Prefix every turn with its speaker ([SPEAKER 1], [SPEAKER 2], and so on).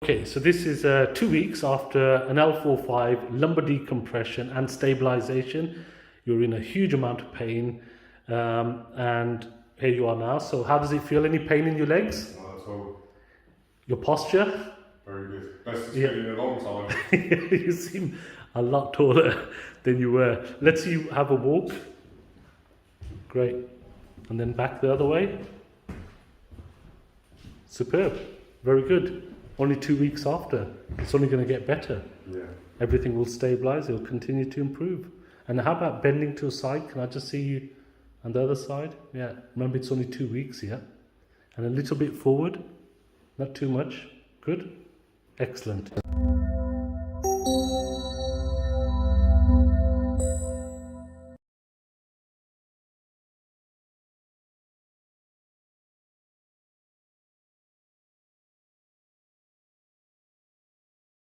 [SPEAKER 1] Okay, so this is 2 weeks after an L4-5 lumbar decompression and stabilization. You're in a huge amount of pain, and here you are now. So how does it feel? Any pain in your legs?
[SPEAKER 2] Not at all.
[SPEAKER 1] Your posture?
[SPEAKER 2] Very good. Best it's been in a long time.
[SPEAKER 1] You seem a lot taller than you were. Let's see you have a walk. Great. And then back the other way. Superb. Very good. Only 2 weeks after. It's only going to get better.
[SPEAKER 2] Yeah.
[SPEAKER 1] Everything will stabilize. It'll continue to improve. And how about bending to a side? Can I just see you on the other side? Yeah. Remember, it's only 2 weeks, yeah? And a little bit forward. Not too much. Good. Excellent.